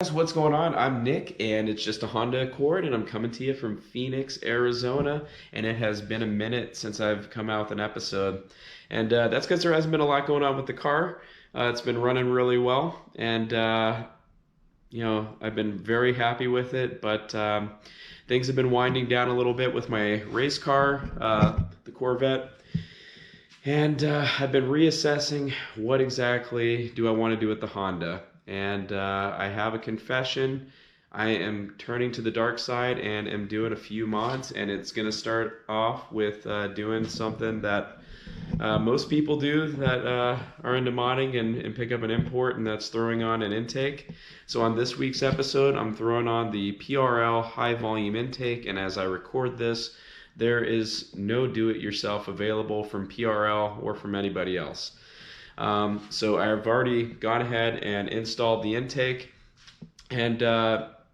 Guys, what's going on? I'm Nick, and it's just a Honda Accord, and I'm coming to you from Phoenix, Arizona. And it has been a minute since I've come out with an episode, and that's because there hasn't been a lot going on with the car. It's been running really well, and I've been very happy with it. But things have been winding down a little bit with my race car, the Corvette. And I've been reassessing what exactly do I want to do with the Honda. And I have a confession. I am turning to the dark side and am doing a few mods. And it's going to start off with doing something that most people do that are into modding and pick up an import, and that's throwing on an intake. So on this week's episode, I'm throwing on the PRL high volume intake. And as I record this, there is no do-it-yourself available from PRL or from anybody else. So I've already gone ahead and installed the intake. And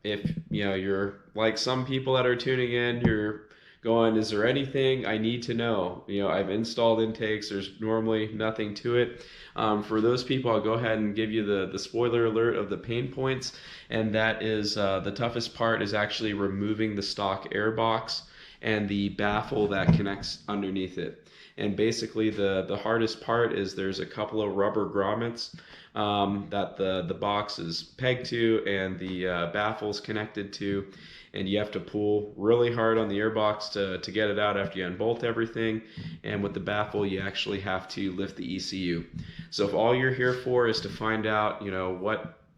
if you're like some people that are tuning in, you're going, is there anything I need to know? I've installed intakes. There's normally nothing to it. For those people, I'll go ahead and give you the spoiler alert of the pain points. And that is the toughest part is actually removing the stock air box and the baffle that connects underneath it. And basically the hardest part is there's a couple of rubber grommets that the box is pegged to and the baffle's connected to, and you have to pull really hard on the airbox to get it out after you unbolt everything. And with the baffle, you actually have to lift the ECU. So if all you're here for is to find out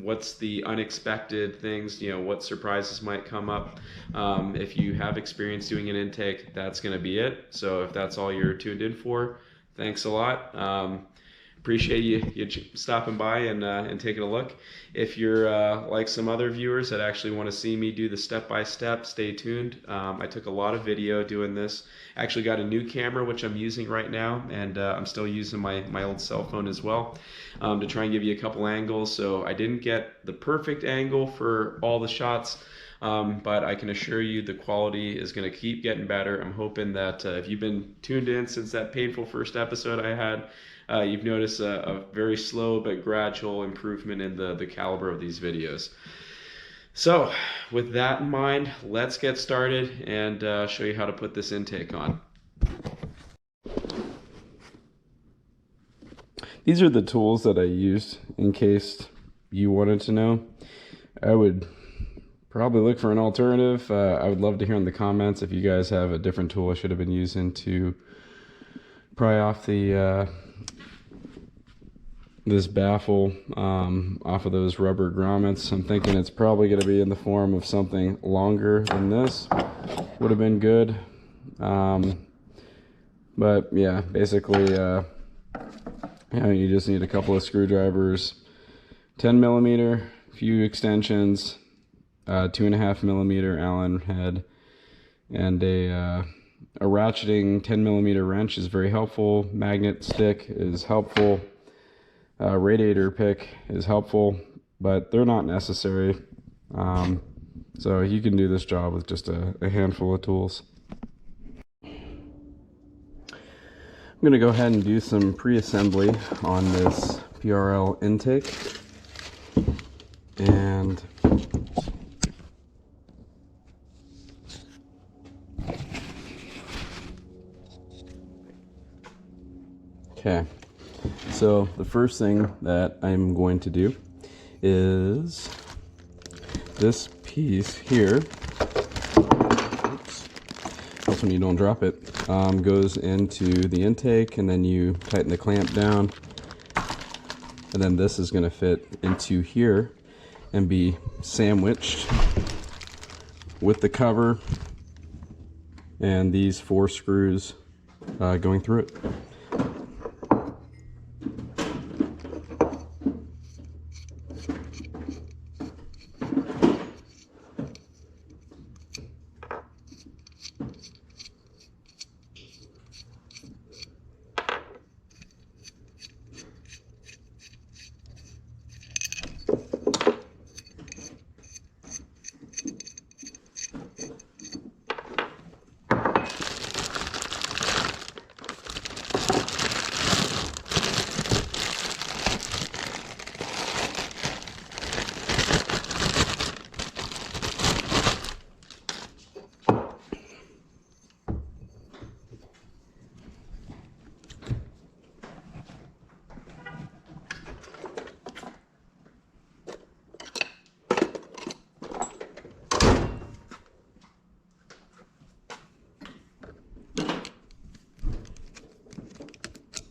what's the unexpected things, what surprises might come up. If you have experience doing an intake, that's going to be it. So if that's all you're tuned in for, thanks a lot. Appreciate you stopping by and taking a look. If you're like some other viewers that actually want to see me do the step-by-step, stay tuned. I took a lot of video doing this. Actually got a new camera, which I'm using right now, and I'm still using my old cell phone as well to try and give you a couple angles. So I didn't get the perfect angle for all the shots, but I can assure you the quality is going to keep getting better. I'm hoping that if you've been tuned in since that painful first episode I had, you've noticed a very slow but gradual improvement in the caliber of these videos. So with that in mind, let's get started and show you how to put this intake on. These are the tools that I used in case you wanted to know. I would probably look for an alternative. I would love to hear in the comments if you guys have a different tool I should have been using to pry off the this baffle off of those rubber grommets. I'm thinking it's probably going to be in the form of something longer than this. Would have been good. But yeah, basically you just need a couple of screwdrivers, 10 millimeter, few extensions, 2.5 millimeter Allen head, and a ratcheting 10 millimeter wrench is very helpful. Magnet stick is helpful. Radiator pick is helpful, but they're not necessary. So you can do this job with just a handful of tools. I'm going to go ahead and do some pre-assembly on this PRL intake. And okay. So the first thing that I'm going to do is this piece here, oops, helps when you don't drop it, goes into the intake, and then you tighten the clamp down, and then this is going to fit into here and be sandwiched with the cover and these 4 screws going through it.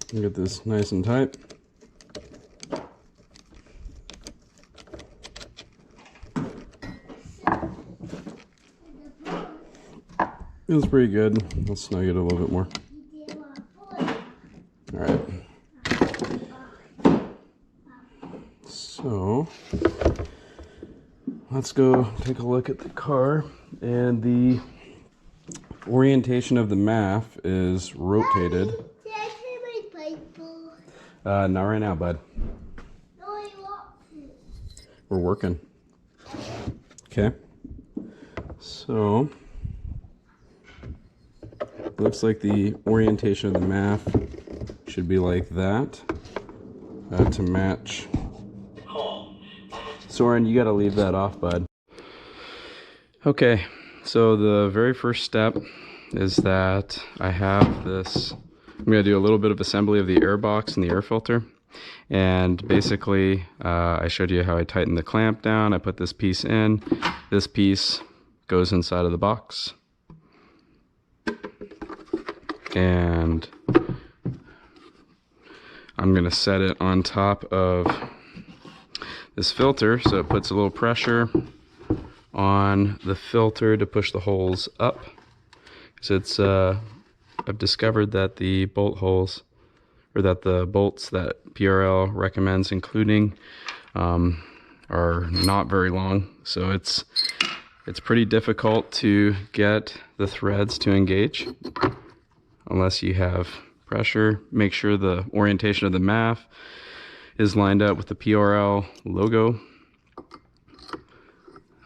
Get this nice and tight. Feels pretty good. Let's snug it a little bit more. All right. So let's go take a look at the car, and the orientation of the MAF is rotated. Not right now, bud. We're working. Okay. So looks like the orientation of the MAF should be like that to match. Soren, you gotta leave that off, bud. Okay, so the very first step is that I have this, I'm gonna do a little bit of assembly of the air box and the air filter. And basically, I showed you how I tighten the clamp down. I put this piece in. This piece goes inside of the box. And I'm gonna set it on top of this filter so it puts a little pressure on the filter to push the holes up. So it's I've discovered that the bolt holes, or that the bolts that PRL recommends including, are not very long, so it's pretty difficult to get the threads to engage unless you have pressure. Make sure the orientation of the MAF is lined up with the PRL logo.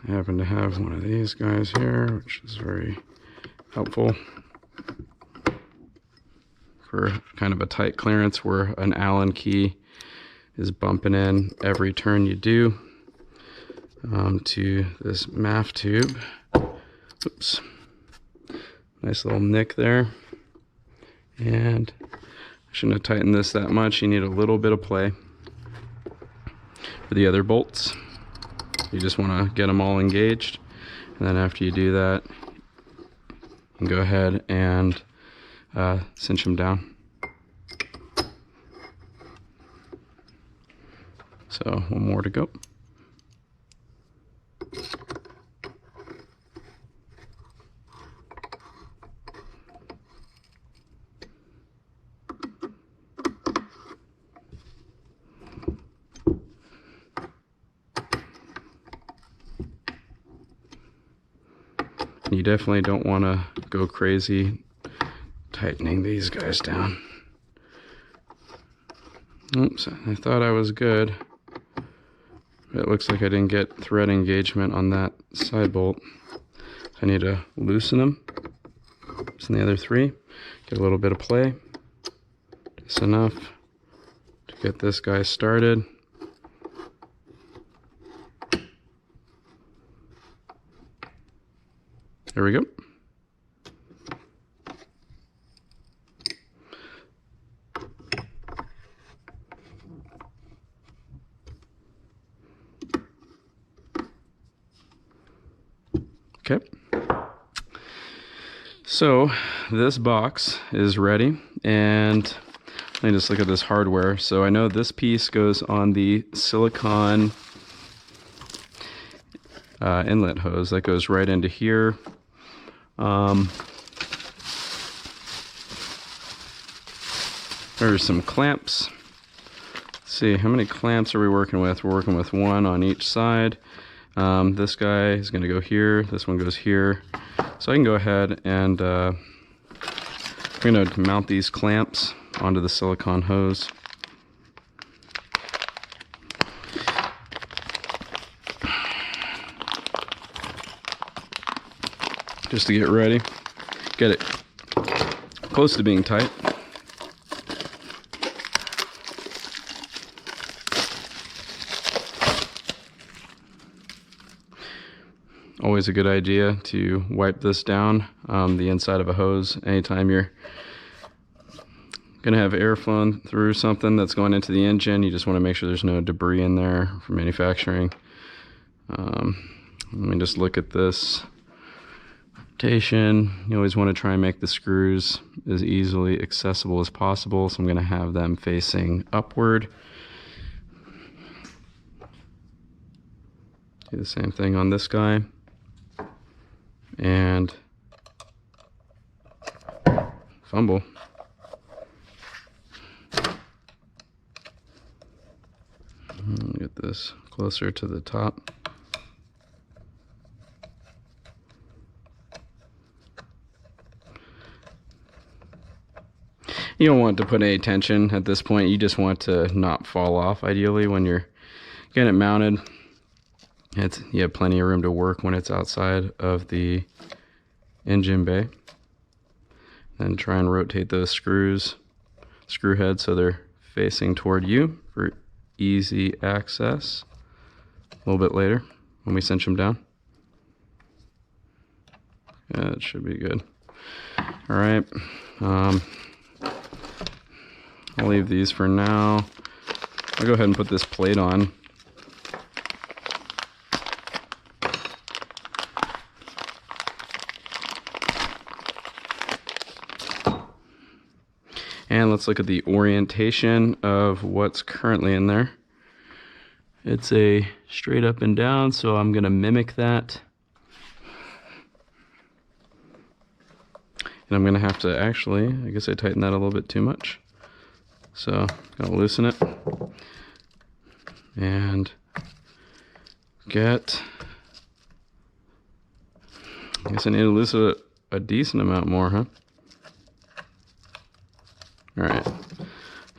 I happen to have one of these guys here, which is very helpful for kind of a tight clearance where an Allen key is bumping in every turn you do to this MAF tube. Oops. Nice little nick there. And I shouldn't have tightened this that much. You need a little bit of play. For the other bolts, you just want to get them all engaged, and then after you do that, you can go ahead and cinch them down. So one more to go. You definitely don't want to go crazy tightening these guys down. Oops, I thought I was good. But it looks like I didn't get thread engagement on that side bolt. I need to loosen them. Loosen the other three. Get a little bit of play. Just enough to get this guy started. There we go. Okay. So this box is ready, and let me just look at this hardware. So I know this piece goes on the silicone inlet hose that goes right into here. There's some clamps. Let's see, how many clamps are we working with? We're working with one on each side. This guy is going to go here. This one goes here. So I can go ahead and I'm going to mount these clamps onto the silicone hose. Just to get ready. Get it close to being tight. Always a good idea to wipe this down, the inside of a hose, anytime you're going to have air flowing through something that's going into the engine. You just want to make sure there's no debris in there from manufacturing. Let me just look at this rotation. You always want to try and make the screws as easily accessible as possible, so I'm going to have them facing upward. Do the same thing on this guy. And fumble. Get this closer to the top. You don't want to put any tension at this point. You just want to not fall off, ideally, when you're getting it mounted. You have plenty of room to work when it's outside of the engine bay. Then try and rotate those screw heads so they're facing toward you for easy access a little bit later when we cinch them down. Yeah, it should be good. All right. I'll leave these for now. I'll go ahead and put this plate on. And let's look at the orientation of what's currently in there. It's a straight up and down, so I'm going to mimic that. And I'm going to have to actually, I guess I tightened that a little bit too much. So, gotta loosen it. And I guess I need to loosen it a decent amount more, huh? Alright,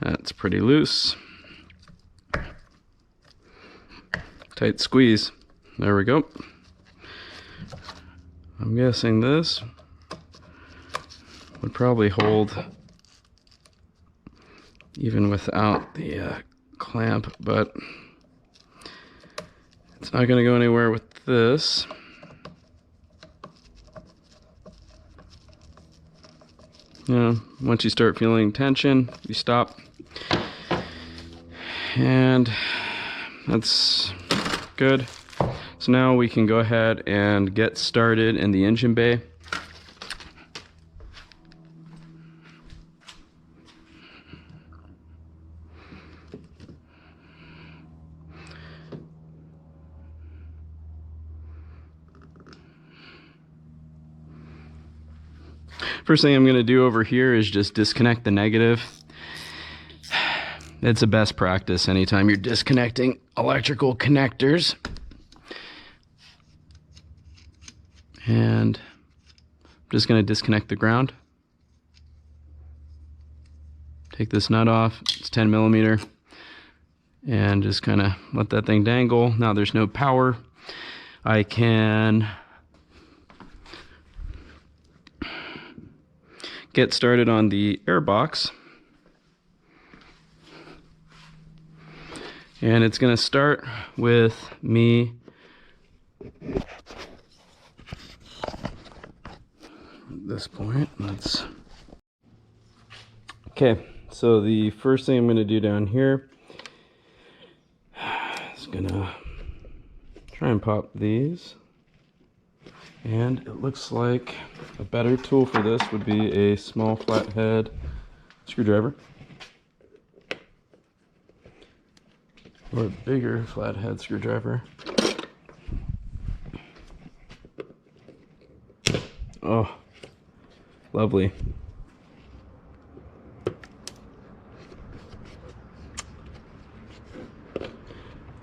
that's pretty loose. Tight squeeze. There we go. I'm guessing this would probably hold even without the clamp, but it's not going to go anywhere with this. You know, once you start feeling tension, you stop. And that's good. So now we can go ahead and get started in the engine bay. First thing I'm going to do over here is just disconnect the negative. It's a best practice anytime you're disconnecting electrical connectors. And I'm just going to disconnect the ground. Take this nut off, it's 10 millimeter, and just kind of let that thing dangle. Now there's no power. I can get started on the air box. And it's going to start with me at this point. Okay, so the first thing I'm going to do down here is going to try and pop these. And it looks like a better tool for this would be a small flathead screwdriver. Or a bigger flathead screwdriver. Oh, lovely.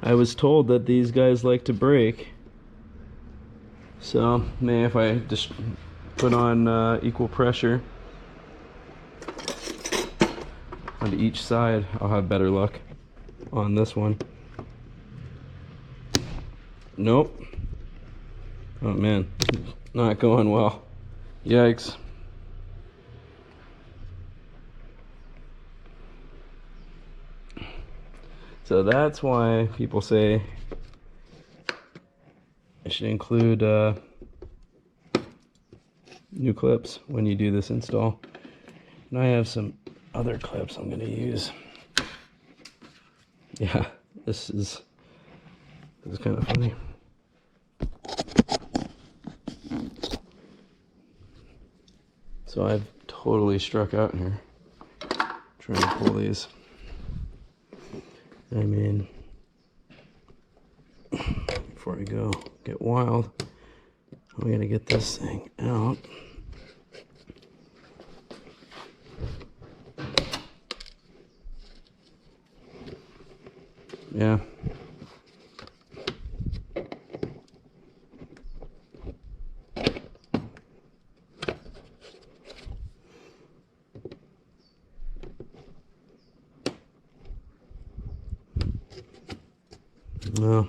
I was told that these guys like to break. So, maybe if I just put on equal pressure on each side, I'll have better luck on this one. Nope. Oh man, not going well. Yikes. So that's why people say I should include new clips when you do this install. And I have some other clips I'm going to use. Yeah, this is kind of funny. So I've totally struck out here trying to pull these. I mean, before I go get wild, I'm gonna get this thing out. Yeah. No.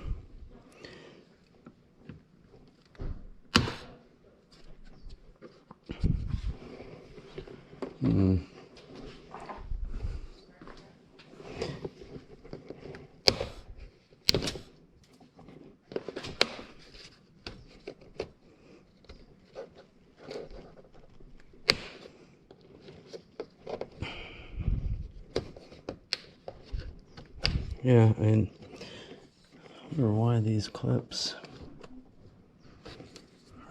Yeah, and I wonder why these clips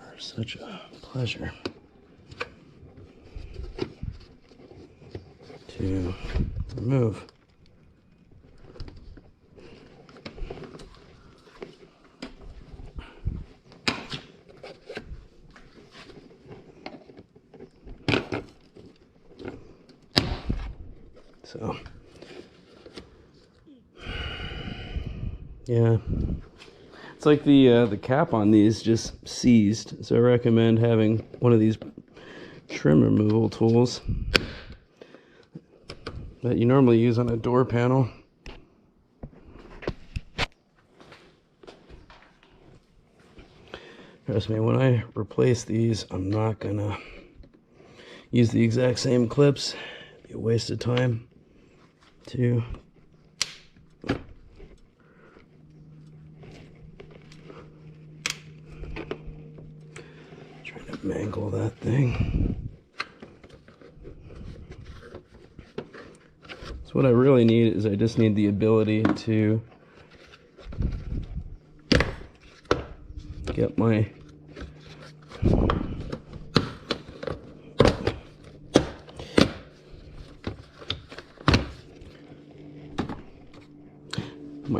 are such a pleasure to remove. So, yeah, it's like the cap on these just seized. So I recommend having one of these trim removal tools that you normally use on a door panel. Trust me, when I replace these, I'm not gonna use the exact same clips. It'd be a waste of time too. Trying to mangle that thing. So what I really need is I just need the ability to get my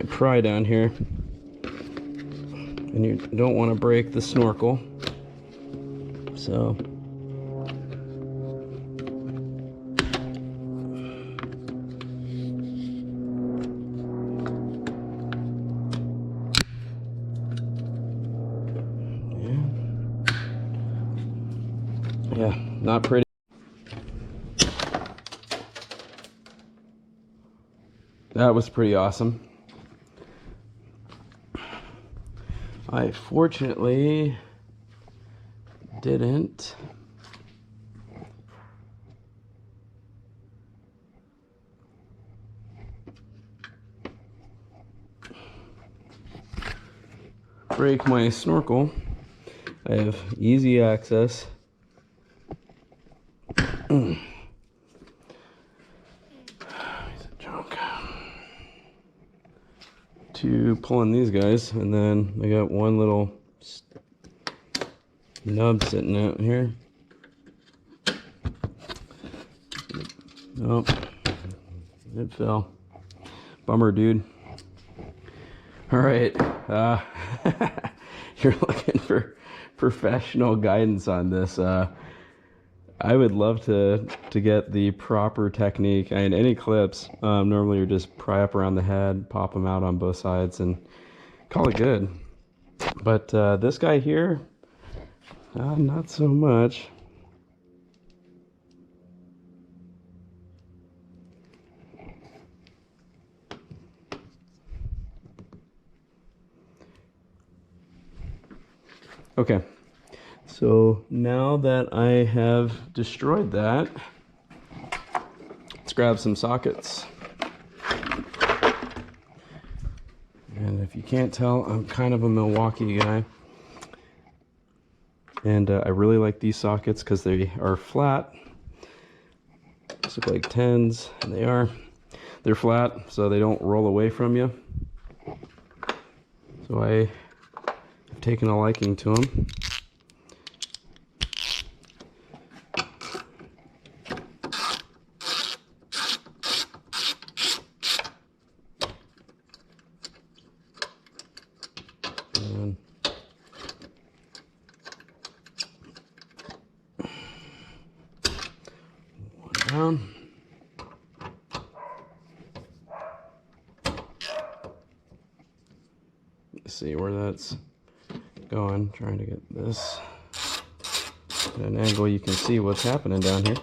pry down here, and you don't want to break the snorkel. So yeah, not pretty. That was pretty awesome. I fortunately didn't break my snorkel. I have easy access to pulling these guys, and then I got one little nub sitting out here. Nope, it fell. Bummer, dude. All right, you're looking for professional guidance on this. I would love to get the proper technique. And any clips, normally you just pry up around the head, pop them out on both sides, and call it good. But this guy here, not so much. Okay. So now that I have destroyed that, let's grab some sockets. And if you can't tell, I'm kind of a Milwaukee guy. And I really like these sockets because they are flat. These look like 10s, and they are. They're flat, so they don't roll away from you. So I have taken a liking to them. And one down. Let's see where that's going. Trying to get this at an angle you can see what's happening down here.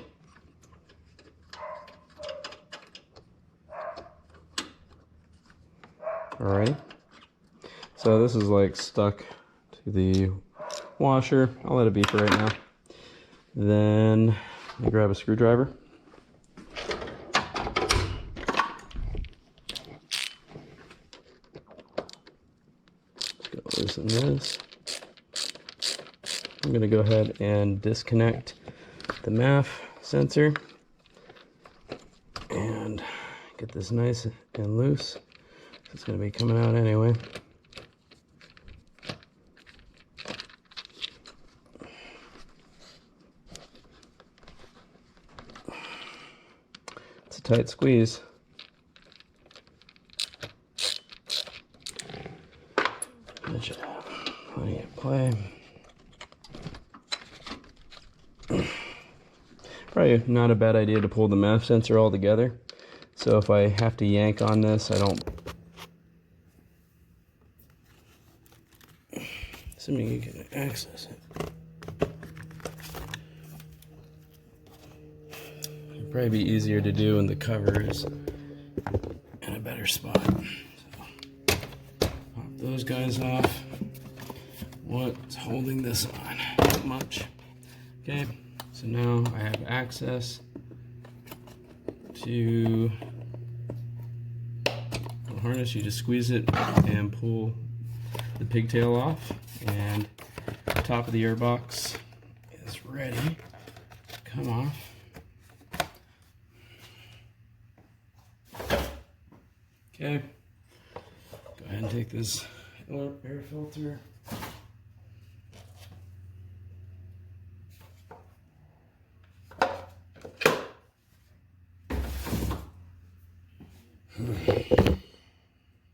Alrighty. So this is like stuck to the washer. I'll let it be for right now. Then I grab a screwdriver. Just gonna loosen this. I'm gonna go ahead and disconnect the MAF sensor and get this nice and loose. It's gonna be coming out anyway. It's a tight squeeze. That should have plenty of play. Probably not a bad idea to pull the MAF sensor all together. So if I have to yank on this, I don't. Assuming you can access it. It'd probably be easier to do when the cover is in a better spot. So, pop those guys off. What's holding this on? Not much. Okay, so now I have access to the harness. You just squeeze it and pull the pigtail off, and the top of the airbox is ready to come off. Okay, go ahead and take this air filter.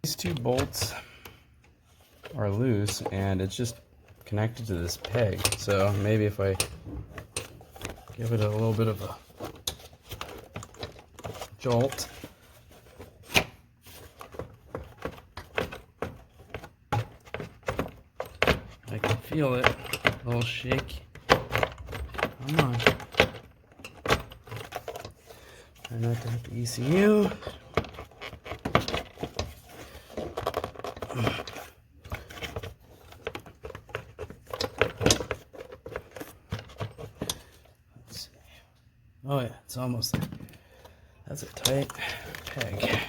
These two bolts are loose and it's just connected to this peg. So maybe if I give it a little bit of a jolt. I can feel it, a little shake. Come on. Try not to hit the ECU. Oh yeah, it's almost there. That's a tight peg.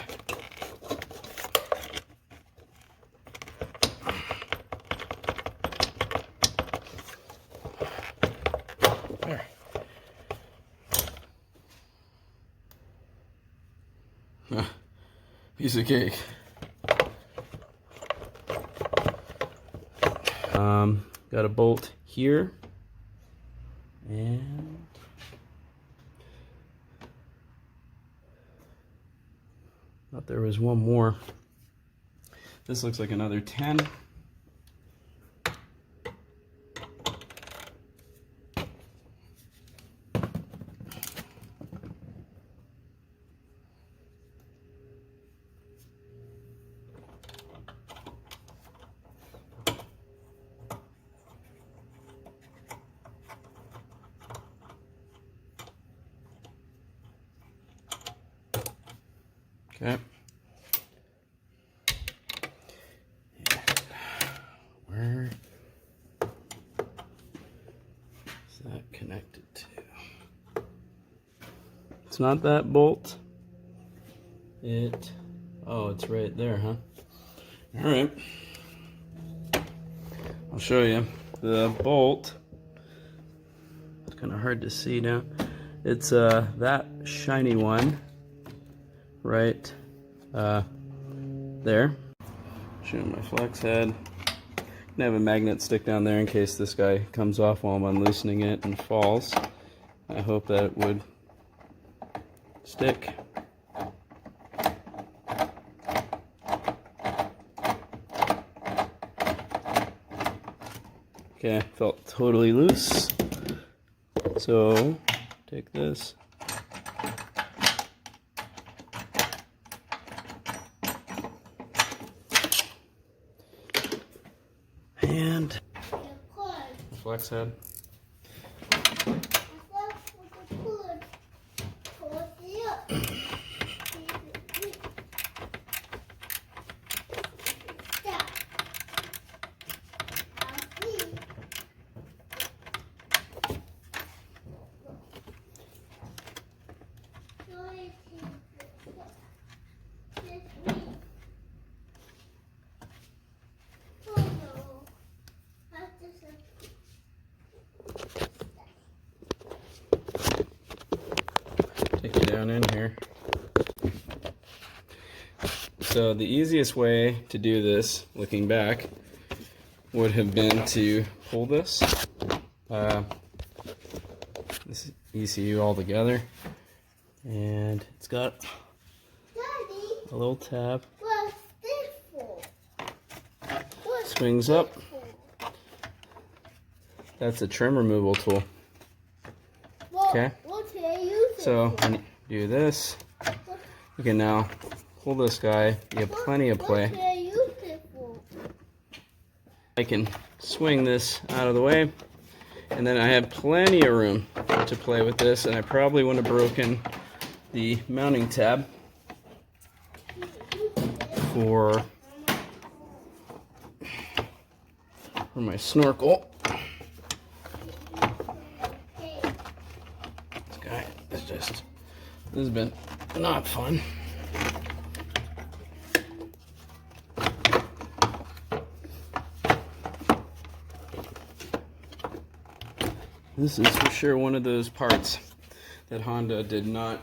There. Piece of cake. Got a bolt here. And thought there was one more. This looks like another 10. Okay. Where is that connected to? It's not that bolt. Oh, it's right there, huh? All right. I'll show you. The bolt, it's kind of hard to see now. It's that shiny one right there. Showing my flex head. Gonna have a magnet stick down there in case this guy comes off while I'm unloosening it and falls. I hope that it would stick. Okay, felt totally loose. So take this. And flex head. Take it down in here. So the easiest way to do this, looking back, would have been to pull this ECU all together, and it's got a little tab. What's this for? Swings up. That's a trim removal tool. Okay. What can I use it So for? when you do this, you can now pull this guy. You have plenty of play. What can I use it for? I can swing this out of the way, and then I have plenty of room to play with this, and I probably wouldn't have broken the mounting tab for my snorkel. This guy is just, this has been not fun. This is for sure one of those parts that Honda did not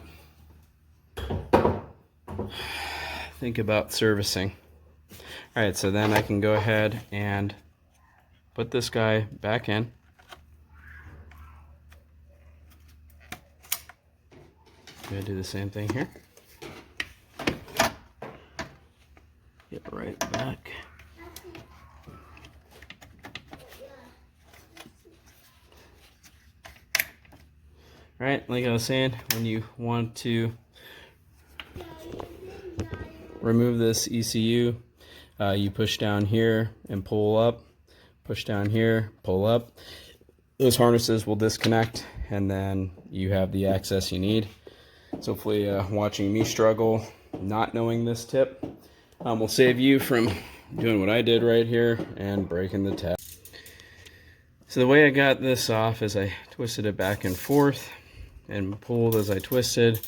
think about servicing. Alright, so then I can go ahead and put this guy back in. I'm going to do the same thing here. Get right back. Alright, like I was saying, when you want to remove this ECU, you push down here and pull up, push down here, pull up. Those harnesses will disconnect, and then you have the access you need. So hopefully watching me struggle, not knowing this tip, will save you from doing what I did right here and breaking the tab. So the way I got this off is I twisted it back and forth and pulled as I twisted.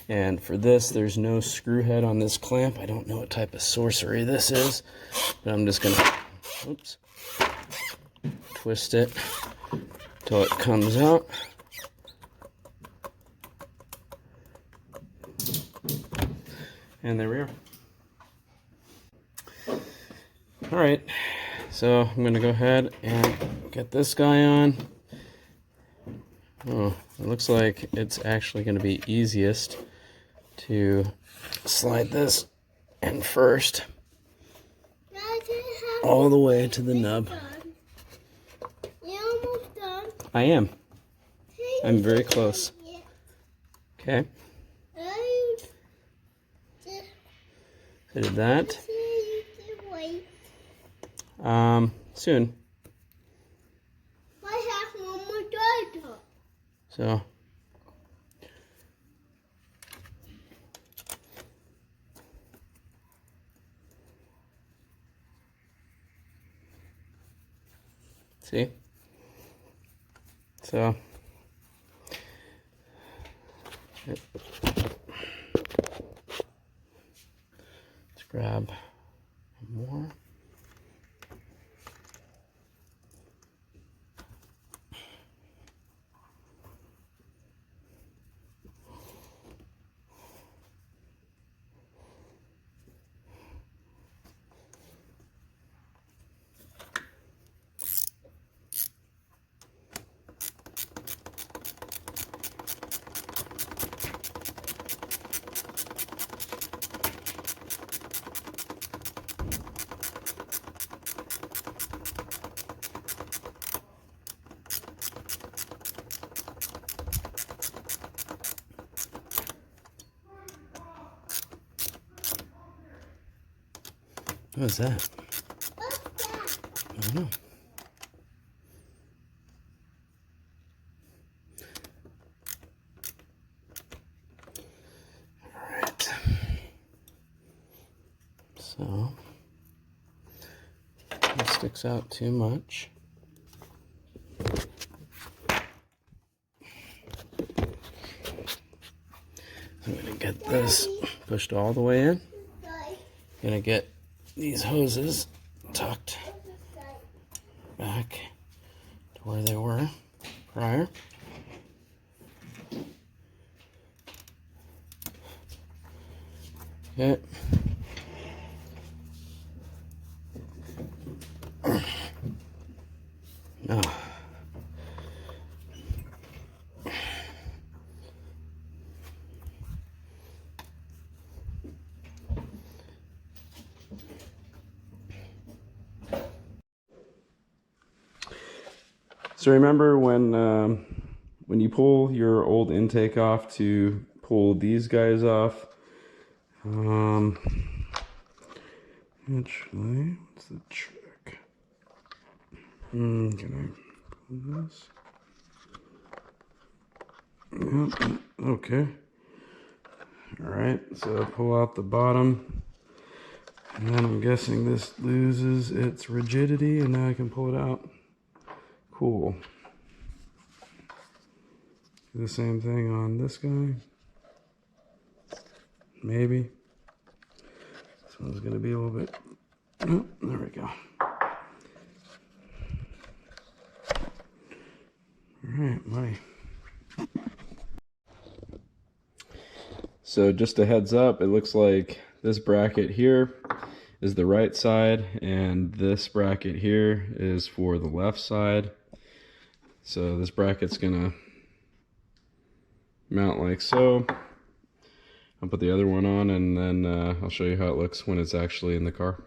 And for this, there's no screw head on this clamp. I don't know what type of sorcery this is, but I'm just gonna, oops, twist it till it comes out. And there we are. All right, so I'm gonna go ahead and get this guy on. Oh, it looks like it's actually gonna be easiest to slide this in first, all the way to the nub. You're almost done. I am. I'm very close. Okay, I did that. Soon. I have one more data. So. See? So. Let's grab more. What is that? What's that? I don't know. Alright. So, it sticks out too much. I'm going to get this pushed all the way in. Sorry. Gonna get these hoses tucked Sorry. back to where they were prior. Okay. Now, so remember when you pull your old intake off to pull these guys off. Actually, what's the trick? Can I pull this? Yep. Okay. All right. So pull out the bottom, and then I'm guessing this loses its rigidity, and now I can pull it out. Cool. Do the same thing on this guy. Maybe. This one's gonna be a little bit. Oh, there we go. All right, buddy. So just a heads up, it looks like this bracket here is the right side, and this bracket here is for the left side. So this bracket's gonna mount like so. I'll put the other one on, and then I'll show you how it looks when it's actually in the car.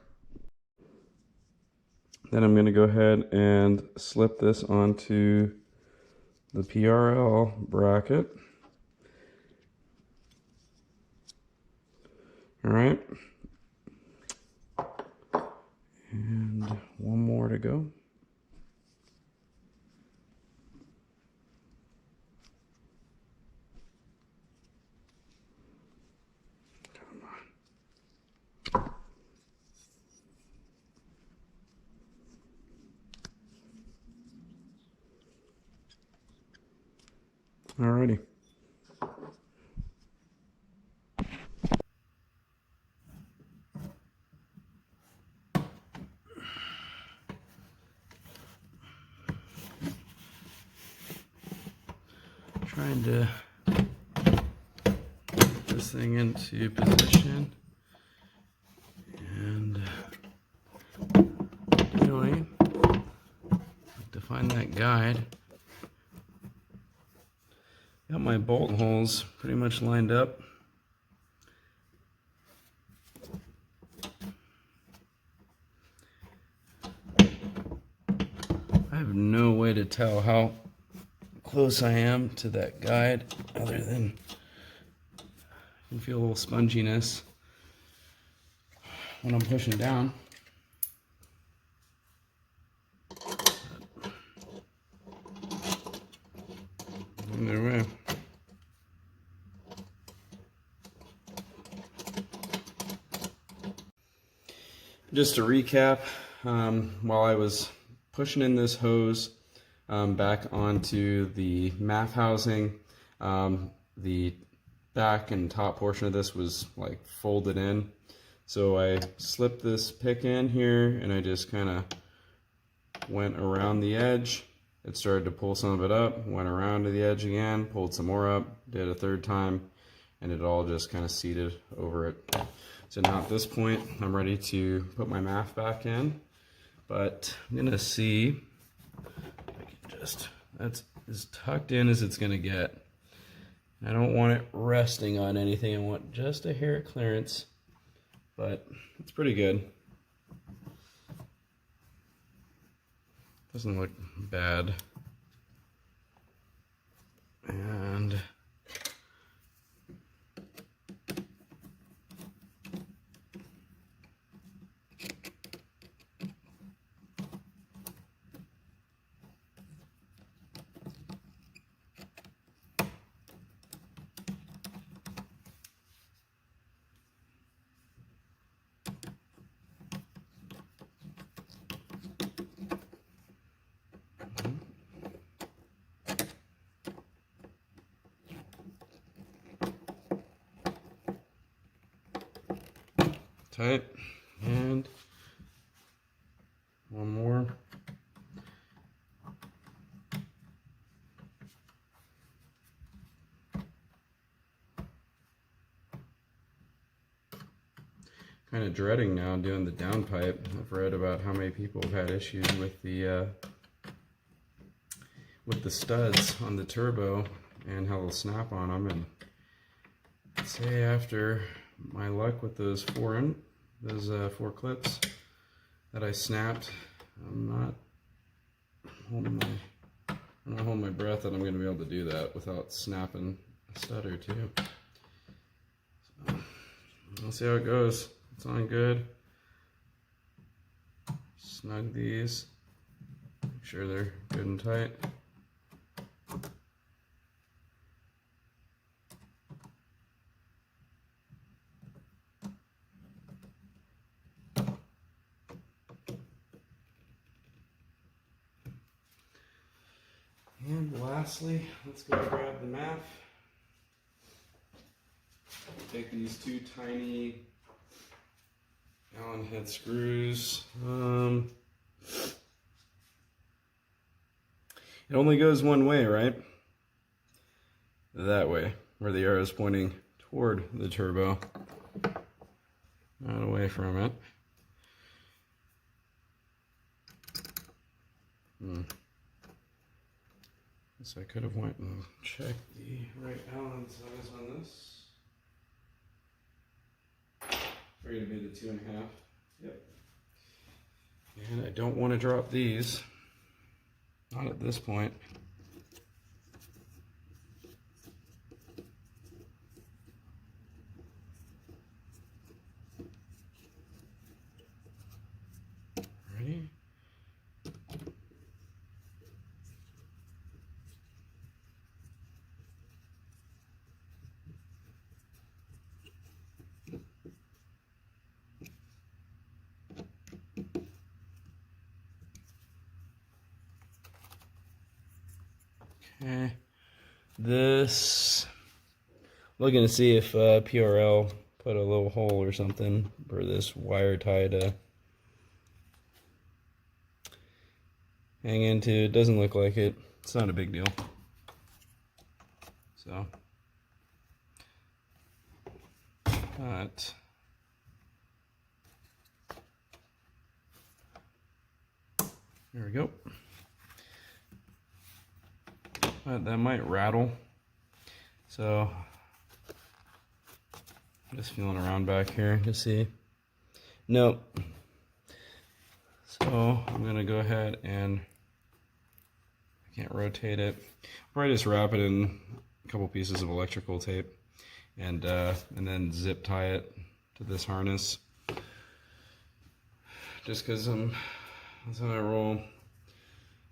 Then I'm gonna go ahead and slip this onto the PRL bracket. All right. And one more to go. Alrighty. Trying to get this thing into position, and really to find that guide. Got my bolt holes pretty much lined up. I have no way to tell how close I am to that guide, other than I can feel a little sponginess when I'm pushing down. Either way. Just to recap, while I was pushing in this hose back onto the MAF housing, the back and top portion of this was like folded in. So I slipped this pick in here, and I just kind of went around the edge. It started to pull some of it up, went around to the edge again, pulled some more up, did a third time, and it all just kind of seated over it. So now at this point, I'm ready to put my MAF back in, but I'm gonna see if I can just, that's as tucked in as it's gonna get. I don't want it resting on anything. I want just a hair clearance, but it's pretty good. Doesn't look bad. And tight. And one more. Kind of dreading now doing the downpipe. I've read about how many people have had issues with the studs on the turbo and how they'll snap on them. And I'd say after my luck with those four clips that I snapped, I'm not holding my breath that I'm going to be able to do that without snapping a stud or two. So, we'll see how it goes. It's on good. Snug these. Make sure they're good and tight. And lastly, let's go grab the MAF. Take these two tiny Allen head screws. It only goes one way, right? That way, where the arrow is pointing toward the turbo, not away from it. So I could have went and checked the right Allen size on this. Figured it'd be the 2.5. Yep. And I don't want to drop these. Not at this point. Ready? Okay, this, looking to see if PRL put a little hole or something for this wire tie to hang into. It doesn't look like it. It's not a big deal. So, but there we go. But that might rattle. So I'm just feeling around back here to see. Nope. So I'm gonna go ahead and I can't rotate it. Probably just wrap it in a couple pieces of electrical tape and then zip tie it to this harness. Just because that's how I roll.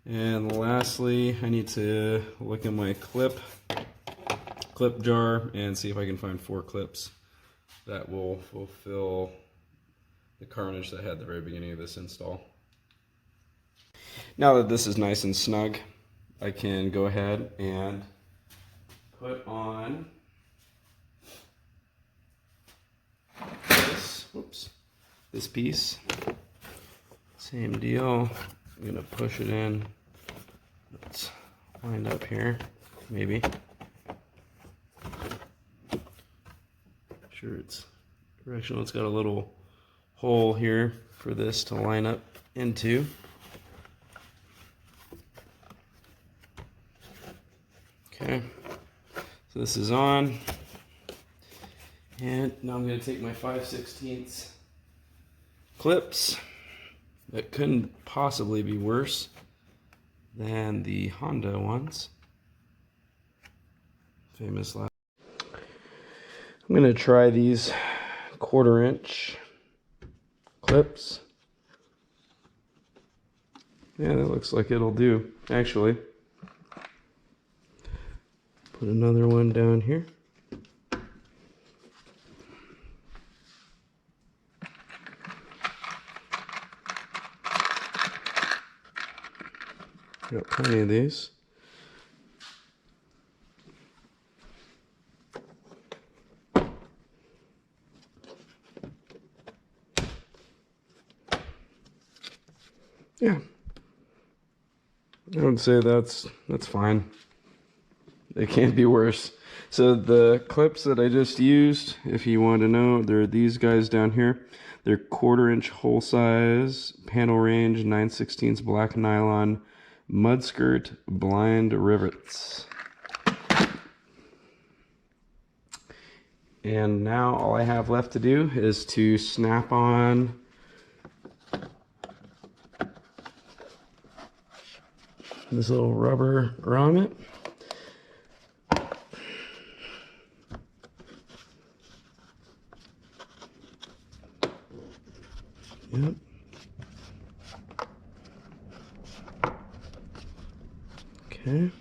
And lastly, I need to look in my clip jar and see if I can find 4 clips that will fulfill the carnage that I had at the very beginning of this install. Now that this is nice and snug, I can go ahead and put on this piece. Same deal. I'm gonna push it in. Let's wind up here, maybe. Sure it's directional. It's got a little hole here for this to line up into. Okay, so this is on. And now I'm gonna take my 5/16 clips that couldn't possibly be worse than the Honda ones. Famous last. I'm gonna try these 1/4-inch clips. Yeah, that looks like it'll do, actually. Put another one down here. Got plenty of these. Yeah, I would say that's fine. It can't be worse. So the clips that I just used, if you want to know, they're these guys down here. They're 1/4 inch hole size, panel range, 9/16 black nylon, mud skirt, blind rivets. And now all I have left to do is to snap on this little rubber grommet. Yep. Okay.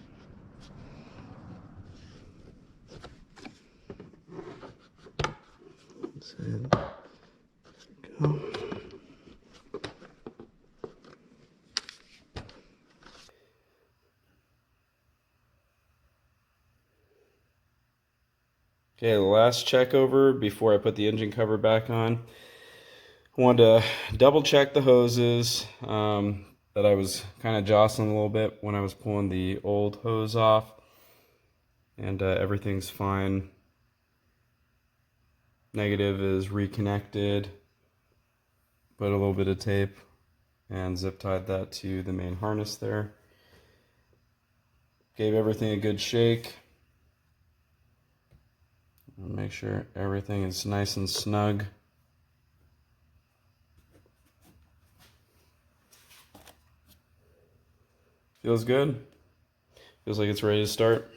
And go. Okay, the last check over before I put the engine cover back on. I wanted to double check the hoses that I was kind of jostling a little bit when I was pulling the old hose off, and everything's fine. Negative is reconnected, put a little bit of tape and zip tied that to the main harness there. Gave everything a good shake. Make sure everything is nice and snug. Feels good. Feels like it's ready to start.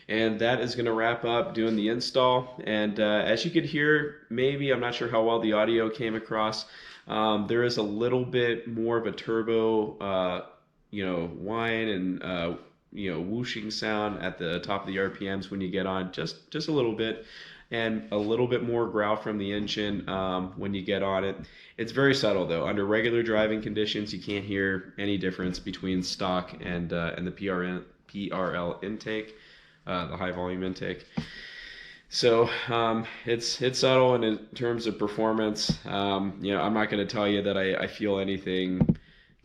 And that is going to wrap up doing the install. And as you could hear, maybe, I'm not sure how well the audio came across, there is a little bit more of a turbo, whine and, whooshing sound at the top of the RPMs when you get on, just a little bit. And a little bit more growl from the engine when you get on it. It's very subtle though. Under regular driving conditions, you can't hear any difference between stock and the PRL intake, the high volume intake. So it's subtle, and in terms of performance, I'm not going to tell you that I feel anything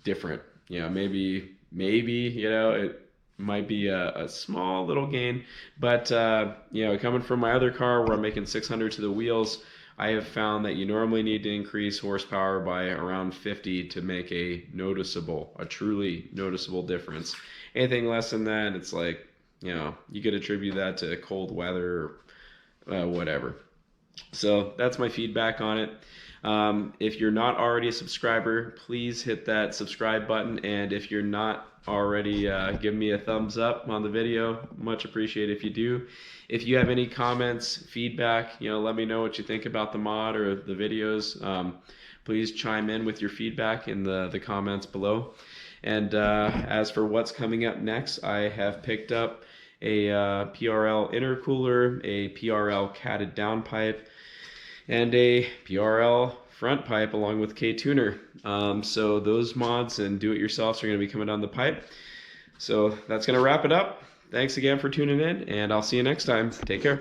different. Maybe it might be a small little gain, but coming from my other car where I'm making 600 to the wheels, I have found that you normally need to increase horsepower by around 50 to make a truly noticeable difference. Anything less than that, it's like, you could attribute that to cold weather or whatever. So that's my feedback on it. If you're not already a subscriber, please hit that subscribe button. And if you're not already, give me a thumbs up on the video. Much appreciated if you do. If you have any comments, feedback, let me know what you think about the mod or the videos. Please chime in with your feedback in the comments below. And as for what's coming up next, I have picked up a PRL intercooler, a PRL catted downpipe, and a PRL front pipe along with K-tuner. So those mods and do-it-yourselfs are going to be coming down the pipe. So that's going to wrap it up. Thanks again for tuning in, and I'll see you next time. Take care.